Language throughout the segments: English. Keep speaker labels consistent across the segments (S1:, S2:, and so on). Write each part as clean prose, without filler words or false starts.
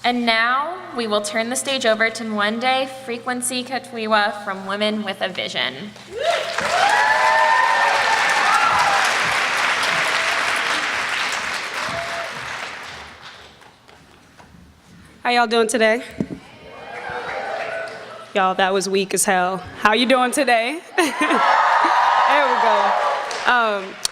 S1: And now we will turn the stage over to Mwende, FreeQuency, Katwiwa from Women with a Vision.
S2: How y'all doing today? Y'all, that was weak as hell. How you doing today? There we go.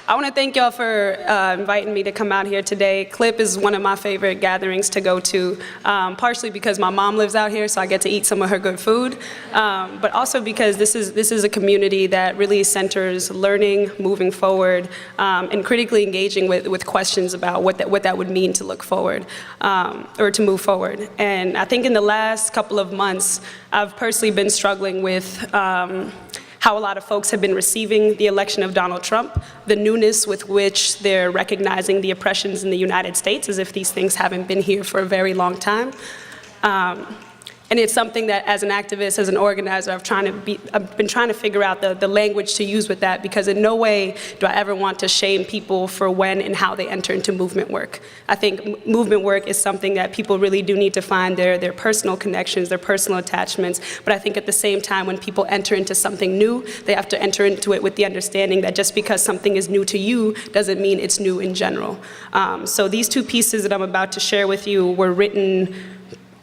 S2: I want to thank y'all for inviting me to come out here today. CLPP is one of my favorite gatherings to go to, partially because my mom lives out here, so I get to eat some of her good food, but also because this is a community that really centers learning, moving forward, and critically engaging with questions about what that would mean to look forward, or to move forward. And I think in the last couple of months, I've personally been struggling with how a lot of folks have been receiving the election of Donald Trump, the newness with which they're recognizing the oppressions in the United States as if these things haven't been here for a very long time. And it's something that as an activist, as an organizer, I've been trying to figure out the language to use with that, because in no way do I ever want to shame people for when and how they enter into movement work. I think movement work is something that people really do need to find their personal connections, their personal attachments, but I think at the same time when people enter into something new, they have to enter into it with the understanding that just because something is new to you doesn't mean it's new in general. So these two pieces that I'm about to share with you were written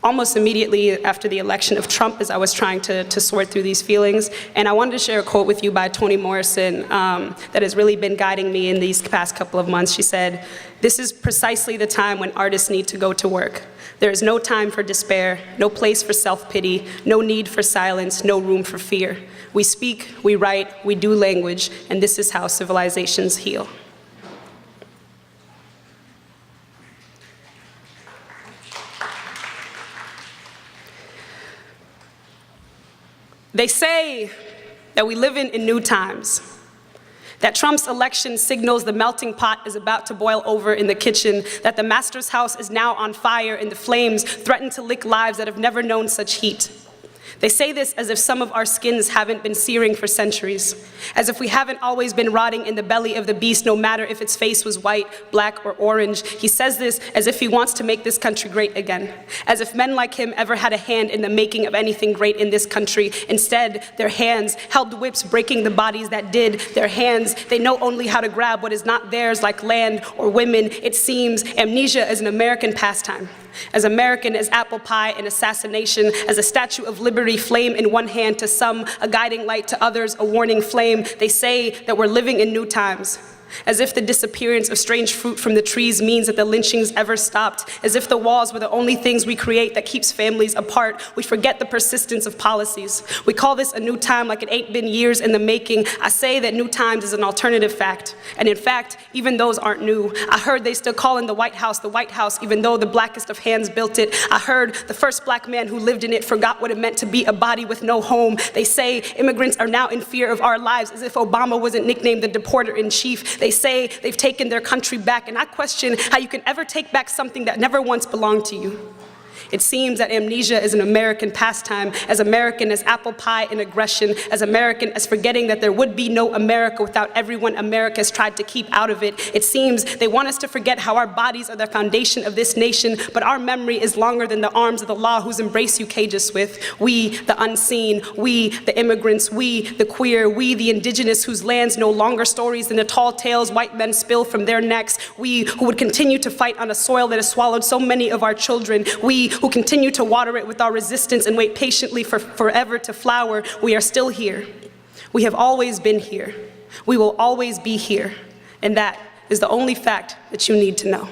S2: almost immediately after the election of Trump, as I was trying to sort through these feelings. And I wanted to share a quote with you by Toni Morrison that has really been guiding me in these past couple of months. She said, "This is precisely the time when artists need to go to work. There is no time for despair, no place for self-pity, no need for silence, no room for fear. We speak, we write, we do language, and this is how civilizations heal." They say that we live in new times, that Trump's election signals the melting pot is about to boil over in the kitchen, that the master's house is now on fire and the flames threaten to lick lives that have never known such heat. They say this as if some of our skins haven't been searing for centuries, as if we haven't always been rotting in the belly of the beast, no matter if its face was white, black, or orange. He says this as if he wants to make this country great again, as if men like him ever had a hand in the making of anything great in this country. Instead, their hands held the whips breaking the bodies that did. Their hands, they know only how to grab what is not theirs, like land or women. It seems amnesia is an American pastime. As American as apple pie and assassination, as a Statue of Liberty flame in one hand to some, a guiding light to others, a warning flame. They say that we're living in new times, as if the disappearance of strange fruit from the trees means that the lynchings ever stopped, as if the walls were the only things we create that keeps families apart. We forget the persistence of policies. We call this a new time like it ain't been years in the making. I say that new times is an alternative fact, and in fact, even those aren't new. I heard they still call in the White House, even though the blackest of hands built it. I heard the first black man who lived in it forgot what it meant to be a body with no home. They say immigrants are now in fear of our lives, as if Obama wasn't nicknamed the deporter-in-chief. They say they've taken their country back, and I question how you can ever take back something that never once belonged to you. It seems that amnesia is an American pastime, as American as apple pie and aggression, as American as forgetting that there would be no America without everyone America has tried to keep out of it. It seems they want us to forget how our bodies are the foundation of this nation, but our memory is longer than the arms of the law whose embrace you cage us with. We, the unseen, we, the immigrants, we, the queer, we, the indigenous whose lands no longer stories than the tall tales white men spill from their necks. We who would continue to fight on a soil that has swallowed so many of our children. We who continue to water it with our resistance and wait patiently for forever to flower. We are still here. We have always been here. We will always be here. And that is the only fact that you need to know.